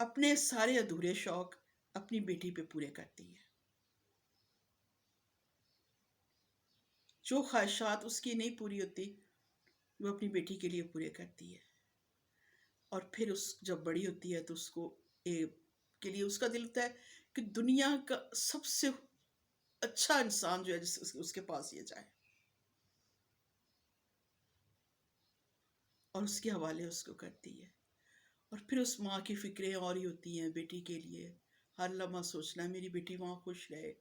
اپنے سارے ادھورے شوق اپنی بیٹی پہ پورے کرتی ہے. جو خواہشات اس کی نہیں پوری ہوتی وہ اپنی بیٹی کے لیے پورے کرتی ہے. اور پھر جب بڑی ہوتی ہے تو اس کو کے لیے اس کا دل ہوتا ہے کہ دنیا کا سب سے اچھا انسان جو ہے اس کے پاس یہ جائے، اور اس کے حوالے اس کو کرتی ہے. اور پھر اس ماں کی فکریں اور ہی ہوتی ہیں بیٹی کے لیے. ہر لمحہ سوچنا ہے میری بیٹی وہاں خوش رہے،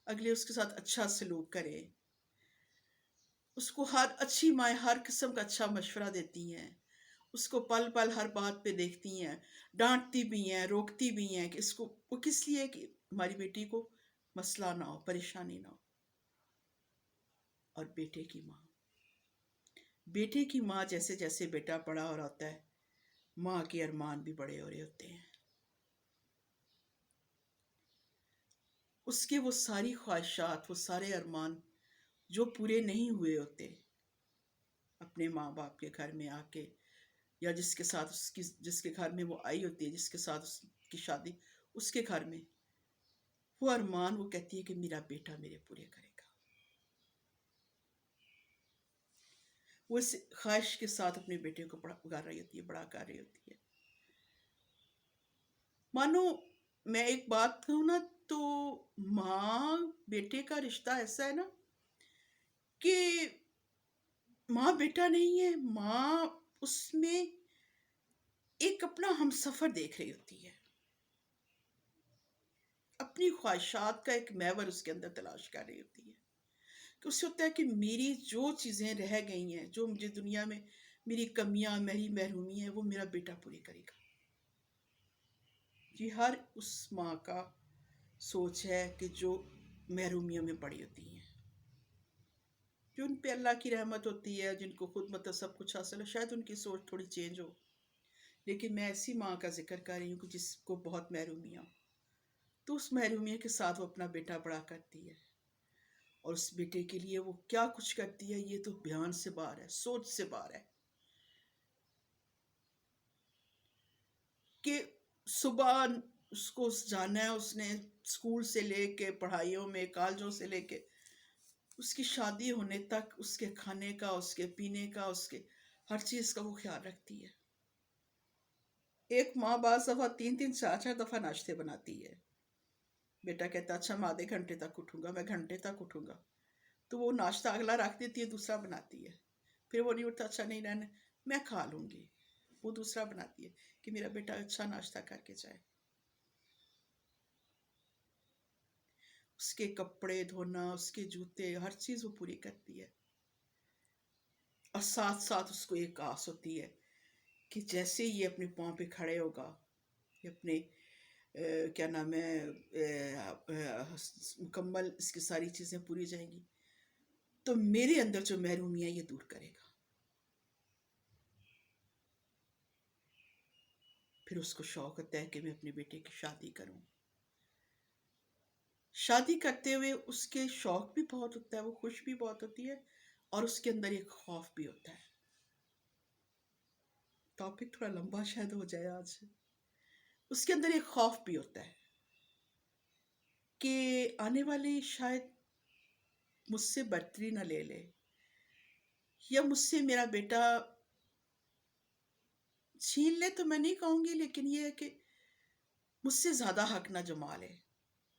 اگلے اس کے ساتھ اچھا سلوک کرے. اس کو ہر اچھی مائیں ہر قسم کا اچھا مشورہ دیتی ہیں. اس کو پل پل ہر بات پہ دیکھتی ہیں، ڈانٹتی بھی ہیں، روکتی بھی ہیں کہ اس کو وہ کس لیے کہ ہماری بیٹی کو مسئلہ نہ ہو، پریشانی نہ ہو. اور بیٹے کی ماں جیسے جیسے بیٹا بڑا ہو رہا ہوتا ہے، ماں کے ارمان بھی بڑے ہو رہے ہوتے ہیں. اس کے وہ ساری خواہشات، وہ سارے ارمان جو پورے نہیں ہوئے ہوتے اپنے ماں باپ کے گھر میں آ کے، یا جس کے ساتھ جس کے گھر میں وہ آئی ہوتی ہے، جس کے ساتھ اس کی شادی، اس کے گھر میں وہ ارمان وہ کہتی ہے کہ میرا بیٹا میرے پورے کرے گا. وہ اس خواہش کے ساتھ اپنے بیٹے کو اگا رہی ہوتی ہے، بڑا کر رہی ہوتی ہے. مانو میں ایک بات کہوں نا تو ماں بیٹے کا رشتہ ایسا ہے نا کہ ماں بیٹا نہیں ہے، ماں اس میں ایک اپنا ہم سفر دیکھ رہی ہوتی ہے، اپنی خواہشات کا ایک میور اس کے اندر تلاش کر رہی ہوتی ہے. کہ اس سے ہوتا ہے کہ میری جو چیزیں رہ گئی ہیں، جو مجھے دنیا میں میری کمیاں، میری محرومی ہے، وہ میرا بیٹا پوری کرے گا. یہ ہر اس ماں کا سوچ ہے کہ جو محرومیوں میں پڑی ہوتی ہیں، جو ان پہ اللہ کی رحمت ہوتی ہے، جن کو خود مطلب سب کچھ حاصل ہے، شاید ان کی سوچ تھوڑی چینج ہو. لیکن میں ایسی ماں کا ذکر کر رہی ہوں کہ جس کو بہت محرومیاں، تو اس محرومیت کے ساتھ وہ اپنا بیٹا بڑا کرتی ہے. اور اس بیٹے کے لیے وہ کیا کچھ کرتی ہے یہ تو بیان سے باہر ہے، سوچ سے باہر ہے. کہ صبح اس کو جانا ہے، اس نے اسکول سے لے کے، پڑھائیوں میں، کالجوں سے لے کے، اس کی شادی ہونے تک اس کے کھانے کا، اس کے پینے کا، اس کے ہر چیز کا وہ خیال رکھتی ہے. ایک ماں بعض دفعہ 3 3 4 4 دفعہ ناشتے بناتی ہے. بیٹا کہتا اچھا میں آدھے گھنٹے تک اٹھوں گا، میں گھنٹے تک اٹھوں گا، تو وہ ناشتہ اگلا رکھ دیتی ہے، دوسرا بناتی ہے. پھر وہ نہیں اٹھتا، اچھا نہیں رہنا، میں کھا لوں گی، وہ دوسرا بناتی ہے کہ میرا بیٹا اچھا ناشتہ کر کے جائے. اس کے کپڑے دھونا، اس کے جوتے، ہر چیز وہ پوری کرتی ہے. اور ساتھ ساتھ اس کو ایک آس ہوتی ہے کہ جیسے یہ اپنے پاؤں پہ کھڑے ہوگا، یہ اپنے کیا نام ہے، مکمل اس کی ساری چیزیں پوری جائیں گی تو میرے اندر جو محرومی ہے یہ دور کرے گا. پھر اس کو شوق ہوتا ہے کہ میں اپنے بیٹے کی شادی کروں. شادی کرتے ہوئے اس کے شوق بھی بہت ہوتا ہے، وہ خوش بھی بہت ہوتی ہے، اور اس کے اندر ایک خوف بھی ہوتا ہے. ٹاپک تھوڑا لمبا شاید ہو جائے آج. اس کے اندر ایک خوف بھی ہوتا ہے کہ آنے والی شاید مجھ سے برتری نہ لے لے، یا مجھ سے میرا بیٹا چھین لے تو میں نہیں کہوں گی، لیکن یہ ہے کہ مجھ سے زیادہ حق نہ جما لے.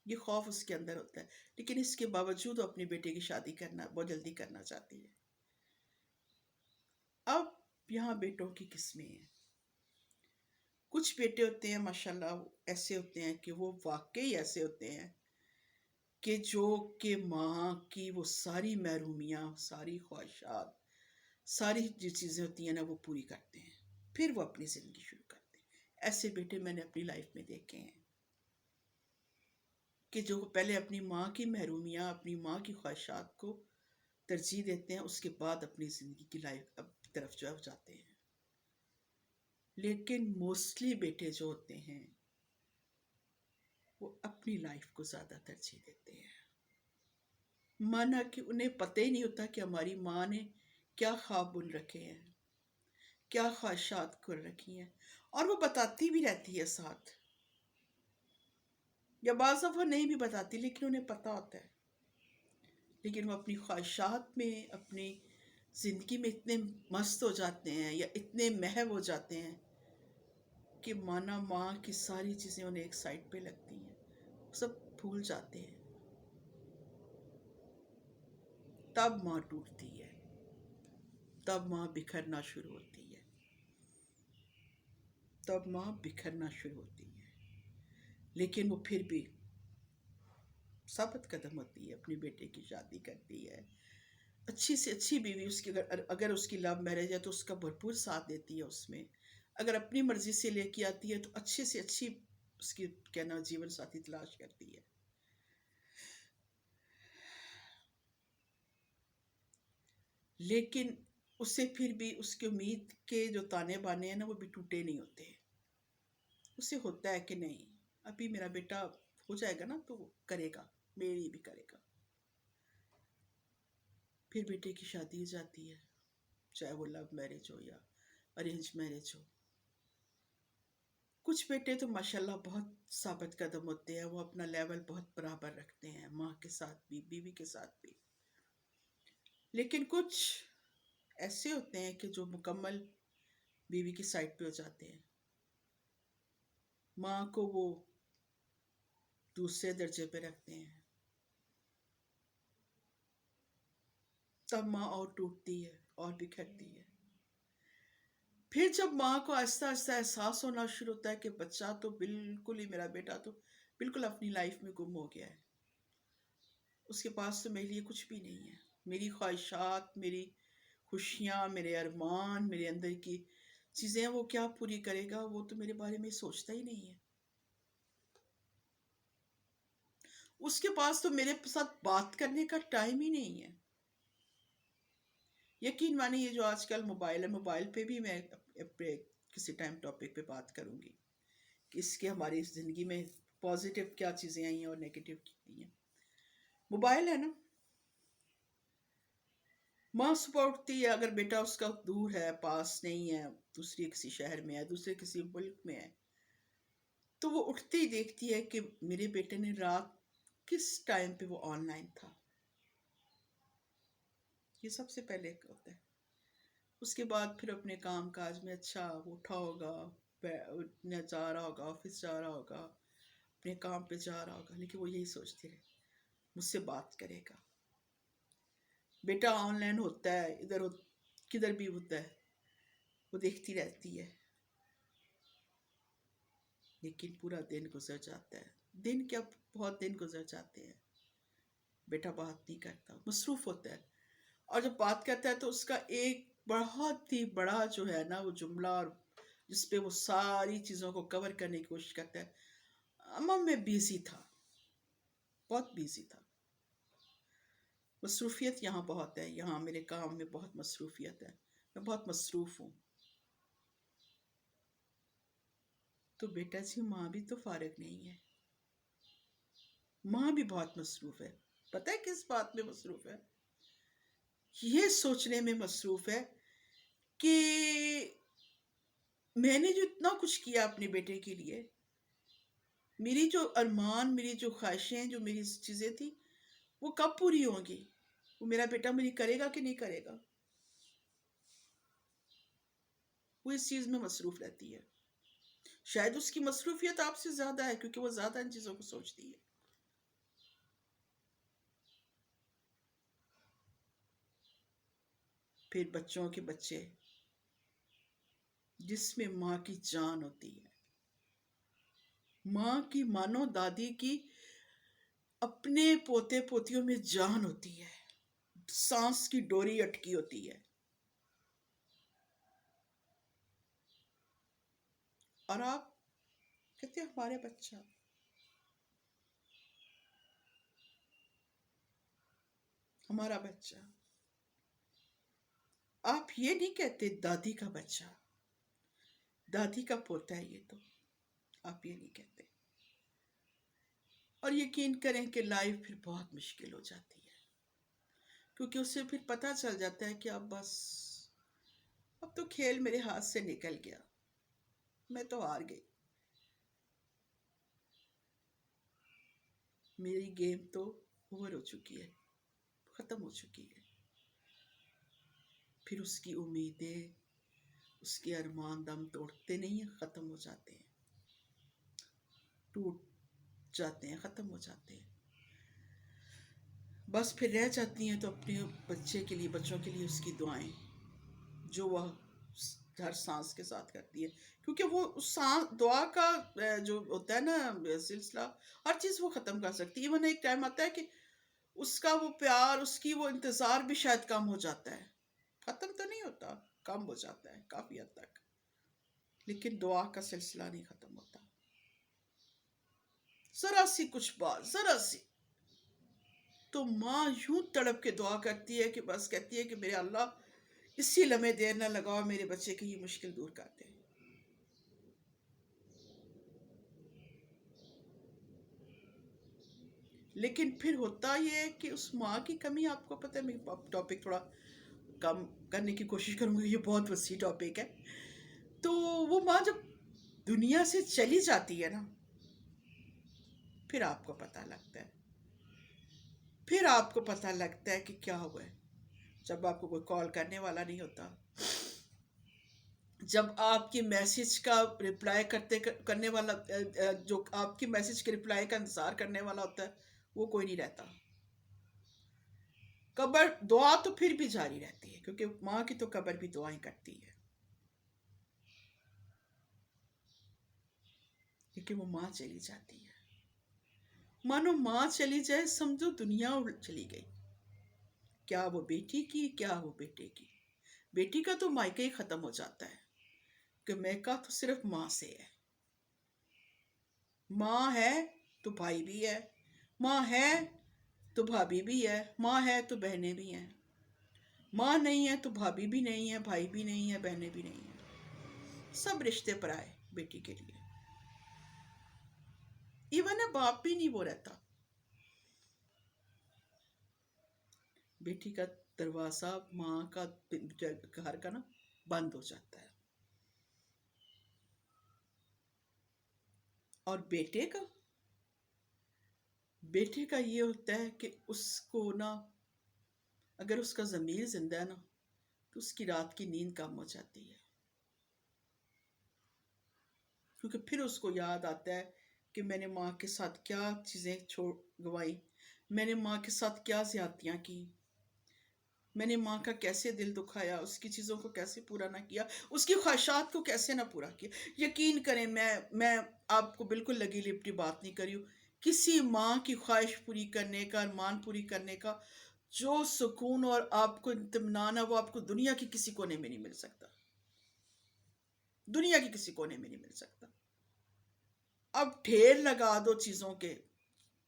یہ خوف اس کے اندر ہوتا ہے، لیکن اس کے باوجود وہ اپنے بیٹے کی شادی کرنا بہت جلدی کرنا چاہتی ہے. اب یہاں بیٹوں کی قسمیں ہیں. کچھ بیٹے ہوتے ہیں ماشاءاللہ ایسے ہوتے ہیں کہ وہ واقعی ایسے ہوتے ہیں کہ جو کہ ماں کی وہ ساری محرومیاں، ساری خواہشات، ساری جو چیزیں ہوتی ہیں نا وہ پوری کرتے ہیں، پھر وہ اپنی زندگی شروع کرتے ہیں. ایسے بیٹے میں نے اپنی لائف میں دیکھے ہیں کہ جو پہلے اپنی ماں کی محرومیاں، اپنی ماں کی خواہشات کو ترجیح دیتے ہیں، اس کے بعد اپنی زندگی کی لائف طرف جو ہے جاتے ہیں. لیکن موسٹلی بیٹے جو ہوتے ہیں وہ اپنی لائف کو زیادہ ترجیح دیتے ہیں، مانا کہ انہیں پتہ ہی نہیں ہوتا کہ ہماری ماں نے کیا خواب بن رکھے ہیں، کیا خواہشات کر رکھی ہیں، اور وہ بتاتی بھی رہتی ہے ساتھ یا بعض دفعہ نہیں بھی بتاتی لیکن انہیں پتہ ہوتا ہے، لیکن وہ اپنی خواہشات میں، اپنی زندگی میں اتنے مست ہو جاتے ہیں یا اتنے محو ہو جاتے ہیں کہ مانا ماں کی ساری چیزیں انہیں ایک سائڈ پہ لگتی ہیں، وہ سب بھول جاتے ہیں. تب ماں ٹوٹتی ہے، تب ماں بکھرنا شروع ہوتی ہے، تب ماں بکھرنا شروع ہوتی ہے. لیکن وہ پھر بھی ثابت قدم ہوتی ہے، اپنے بیٹے کی شادی کرتی ہے، اچھی سے اچھی بیوی اس کی، اگر اس کی لو میرج ہے تو اس کا بھرپور ساتھ دیتی ہے اس میں. اگر اپنی مرضی سے لے کے آتی ہے تو اچھے سے اچھی اس کی کیا نام جیون ساتھی تلاش کرتی ہے. لیکن اسے پھر بھی اس کی امید کے جو تانے بانے ہیں نا وہ بھی ٹوٹے نہیں ہوتے. اسے ہوتا ہے کہ نہیں، ابھی میرا بیٹا ہو جائے گا نا تو وہ کرے گا، میری بھی کرے گا. پھر بیٹے کی شادی ہو جاتی ہے، چاہے وہ لو میرج ہو یا ارینج میرج ہو. کچھ بیٹے تو ماشاءاللہ بہت ثابت قدم ہوتے ہیں، وہ اپنا لیول بہت برابر رکھتے ہیں، ماں کے ساتھ بھی بیوی کے ساتھ بھی. لیکن کچھ ایسے ہوتے ہیں کہ جو مکمل بیوی کی سائڈ پہ ہو جاتے ہیں، ماں کو وہ دوسرے درجے پہ رکھتے ہیں. تب ماں اور ٹوٹتی ہے اور بکھرتی ہے. پھر جب ماں کو آہستہ آہستہ احساس ہونا شروع ہوتا ہے کہ بچہ تو بالکل ہی، میرا بیٹا تو بالکل اپنی لائف میں گم ہو گیا ہے، اس کے پاس تو میرے لیے کچھ بھی نہیں ہے، میری خواہشات، میری خوشیاں، میرے ارمان، میرے اندر کی چیزیں وہ کیا پوری کرے گا، وہ تو میرے بارے میں سوچتا ہی نہیں ہے. اس کے پاس تو میرے ساتھ بات کرنے کا ٹائم ہی نہیں ہے. یقین مانی یہ جو آج کل موبائل ہے، موبائل پہ بھی میں اپنے کسی ٹائم ٹاپک پہ بات کروں گی کہ اس کے ہماری زندگی میں پازیٹیو کیا چیزیں آئی ہیں اور نیگیٹو کیا آئی ہیں. موبائل ہے نا، ماں صبح اٹھتی ہے، اگر بیٹا اس کا دور ہے، پاس نہیں ہے، دوسری کسی شہر میں ہے، دوسرے کسی ملک میں ہے، تو وہ اٹھتی ہی دیکھتی ہے کہ میرے بیٹے نے رات کس ٹائم پہ وہ آن لائن تھا. یہ سب سے پہلے ہوتا ہے. اس کے بعد پھر اپنے کام کاج میں، اچھا وہ اٹھا ہوگا، جا رہا ہوگا، آفس جا رہا ہوگا، اپنے کام پہ جا رہا ہوگا، لیکن وہ یہی سوچتی رہے مجھ سے بات کرے گا. بیٹا آن لائن ہوتا ہے، کدھر بھی ہوتا ہے، وہ دیکھتی رہتی ہے. لیکن پورا دن گزر جاتا ہے، دن کیا، بہت دن گزر جاتے ہیں، بیٹا بات نہیں کرتا، مصروف ہوتا ہے. اور جب بات کرتا ہے تو اس کا ایک بہت ہی بڑا جو ہے نا وہ جملہ، اور جس پہ وہ ساری چیزوں کو کور کرنے کی کوشش کرتا ہے، اما میں بیزی تھا، بہت بیزی تھا. مصروفیت یہاں بہت ہے، یہاں میرے کام میں بہت مصروفیت ہے، میں بہت مصروف ہوں. تو بیٹا جی ماں بھی تو فارغ نہیں ہے، ماں بھی بہت مصروف ہے. پتہ ہے کس بات میں مصروف ہے؟ یہ سوچنے میں مصروف ہے کہ میں نے جو اتنا کچھ کیا اپنے بیٹے کے لیے، میری جو ارمان، میری جو خواہشیں، جو میری چیزیں تھیں، وہ کب پوری ہوں گی، وہ میرا بیٹا میری کرے گا کہ نہیں کرے گا. وہ اس چیز میں مصروف رہتی ہے. شاید اس کی مصروفیت آپ سے زیادہ ہے کیونکہ وہ زیادہ ان چیزوں کو سوچتی ہے. پھر بچوں کے بچے، جس میں ماں کی جان ہوتی ہے، ماں کی، مانو دادی کی اپنے پوتے پوتیوں میں جان ہوتی ہے، سانس کی ڈوری اٹکی ہوتی ہے. اور آپ کہتے ہیں ہمارے بچہ، ہمارا بچہ، آپ یہ نہیں کہتے دادی کا بچہ، دادی کا پوتا ہے یہ تو، آپ یہ نہیں کہتے. اور یقین کریں کہ لائف پھر بہت مشکل ہو جاتی ہے، کیونکہ اسے پھر پتہ چل جاتا ہے کہ اب بس، اب تو کھیل میرے ہاتھ سے نکل گیا، میں تو ہار گئی. میری گیم تو اوور ہو چکی ہے، ختم ہو چکی ہے. پھر اس کی امیدیں، اس کے ارمان دم توڑتے نہیں ہیں، ختم ہو جاتے ہیں، ٹوٹ جاتے ہیں، ختم ہو جاتے ہیں. بس پھر رہ جاتی ہیں تو اپنے بچے کے لیے، بچوں کے لیے اس کی دعائیں، جو وہ ہر سانس کے ساتھ کرتی ہے. کیونکہ وہ اس دعا کا جو ہوتا ہے نا سلسلہ، ہر چیز وہ ختم کر سکتی ہے. ایون ایک ٹائم آتا ہے کہ اس کا وہ پیار، اس کی وہ انتظار بھی شاید کم ہو جاتا ہے. ختم تو نہیں ہوتا، کم ہو جاتا ہے کافی حد تک، لیکن دعا کا سلسلہ نہیں ختم ہوتا. ذرا سی کچھ بات، ذرا سی تو ماں یوں تڑپ کے دعا کرتی ہے کہ بس کہتی ہے کہ میرے اللہ اسی لمحے دیر نہ لگاؤ، میرے بچے کی یہ مشکل دور کر دے. لیکن پھر ہوتا یہ ہے کہ اس ماں کی کمی، آپ کو پتہ ہے، میں ٹاپک تھوڑا کم کرنے کی کوشش کروں گی، یہ بہت وسیع ٹاپک ہے. تو وہ ماں جب دنیا سے چلی جاتی ہے نا، پھر آپ کو پتہ لگتا ہے، پھر آپ کو پتہ لگتا ہے کہ کیا ہوا ہے. جب آپ کو کوئی کال کرنے والا نہیں ہوتا، جب آپ کی میسج کا رپلائی کرنے والا، جو آپ کی میسج کے رپلائی کا انتظار کرنے والا ہوتا ہے، وہ کوئی نہیں رہتا. قبر دعا تو پھر بھی جاری رہتی ہے، کیونکہ ماں کی تو قبر بھی دعائیں کرتی ہے. لیکن وہ ماں چلی جاتی ہے، مانو ماں چلی جائے، سمجھو دنیا چلی گئی. کیا وہ بیٹی کی، کیا وہ بیٹے کی. بیٹی کا تو مائکہ ہی ختم ہو جاتا ہے، کہ میکا تو صرف ماں سے ہے. ماں ہے تو بھائی بھی ہے، ماں ہے تو بھابھی بھی ہے، ماں ہے تو بہنیں بھی ہیں. ماں نہیں ہے تو بھابھی بھی نہیں ہے، بھائی بھی نہیں ہے، بہنیں بھی نہیں ہیں. سب رشتے پر آئے بیٹی کے لیے. ایون ہے باپ بھی نہیں وہ رہتا. بیٹی کا دروازہ ماں کا گھر کا نا بند ہو جاتا ہے. اور بیٹے کا یہ ہوتا ہے کہ اس کو نا، اگر اس کا ضمیر زندہ ہے نا، تو اس کی رات کی نیند کم ہو جاتی ہے. کیونکہ پھر اس کو یاد آتا ہے کہ میں نے ماں کے ساتھ کیا چیزیں گوائی، میں نے ماں کے ساتھ کیا زیادتیاں کی، میں نے ماں کا کیسے دل دکھایا، اس کی چیزوں کو کیسے پورا نہ کیا، اس کی خواہشات کو کیسے نہ پورا کیا. یقین کریں، میں آپ کو بالکل لگی لپٹی بات نہیں کری ہوں. کسی ماں کی خواہش پوری کرنے کا، ارمان پوری کرنے کا جو سکون اور آپ کو اطمینان ہے، وہ آپ کو دنیا کی کسی کونے میں نہیں مل سکتا. دنیا کی کسی کونے میں نہیں مل سکتا. اب ڈھیر لگا دو چیزوں کے،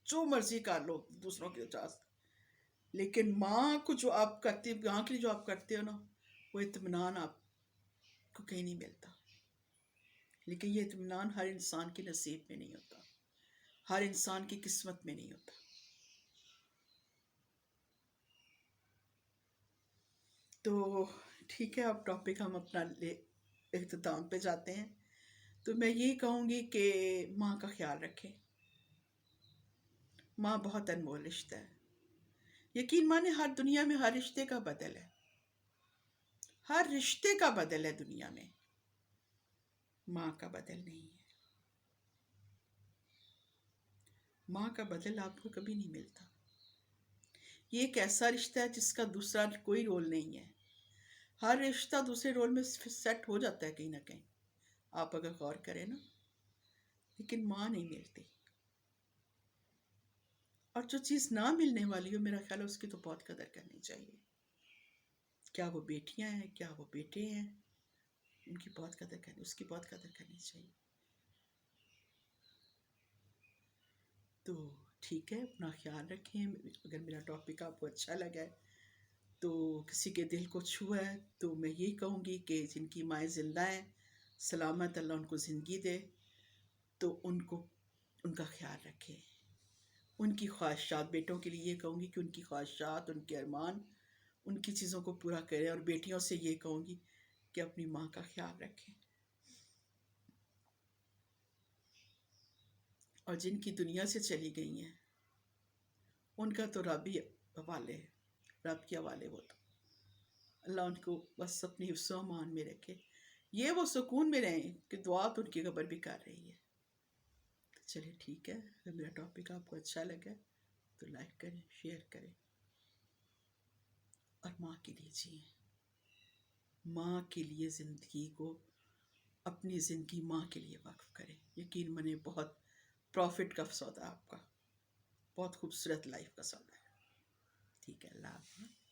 جو مرضی کر لو دوسروں کے اجازت، لیکن ماں کو جو آپ کرتے، ماں کے لیے جو آپ کرتے ہو نا، وہ اطمینان آپ کو کہیں نہیں ملتا. لیکن یہ اطمینان ہر انسان کے نصیب میں نہیں ہوتا، ہر انسان کی قسمت میں نہیں ہوتا. تو ٹھیک ہے، اب ٹاپک ہم اپنا اختتام پہ جاتے ہیں. تو میں یہی کہوں گی کہ ماں کا خیال رکھیں. ماں بہت انمول رشتہ ہے. یقین مانے، ہر دنیا میں ہر رشتے کا بدل ہے، ہر رشتے کا بدل ہے دنیا میں، ماں کا بدل نہیں ہے. ماں کا بدل آپ کو کبھی نہیں ملتا. یہ ایک ایسا رشتہ ہے جس کا دوسرا کوئی رول نہیں ہے. ہر رشتہ دوسرے رول میں سیٹ ہو جاتا ہے کہیں نہ کہیں، آپ اگر غور کریں نا، لیکن ماں نہیں ملتی. اور جو چیز نہ ملنے والی ہو، میرا خیال ہے اس کی تو بہت قدر کرنی چاہیے. کیا وہ بیٹیاں ہیں، کیا وہ بیٹے ہیں، ان کی بہت قدر کرنی، اس کی بہت قدر کرنی چاہیے. تو ٹھیک ہے، اپنا خیال رکھیں. اگر میرا ٹاپک آپ کو اچھا لگا ہے، تو کسی کے دل کو چھوا ہے، تو میں یہی کہوں گی کہ جن کی مائیں زندہ ہیں، سلامت اللہ ان کو زندگی دے، تو ان کا خیال رکھیں. ان کی خواہشات، بیٹوں کے لیے یہ کہوں گی کہ ان کی خواہشات، ان کے ارمان، ان کی چیزوں کو پورا کریں. اور بیٹیوں سے یہ کہوں گی کہ اپنی ماں کا خیال رکھیں. اور جن کی دنیا سے چلی گئی ہیں، ان کا تو رب ہی حوالے ہے، رب کے حوالے وہ تو، اللہ ان کو بس اپنی حفظ و امان میں رکھے، یہ وہ سکون میں رہیں کہ دعا تو ان کی قبر بھی کر رہی ہے۔ چلیے ٹھیک ہے، اگر میرا ٹاپک آپ کو اچھا لگا تو لائک کریں، شیئر کریں، اور ماں کے لیے جئیں، ماں کے لیے زندگی کو، اپنی زندگی ماں کے لیے وقف کریں، یقین منے بہت پروفٹ کا سودا آپ کا، بہت خوبصورت لائف کا سودا ہے۔ ٹھیک ہے، اللہ حافظ۔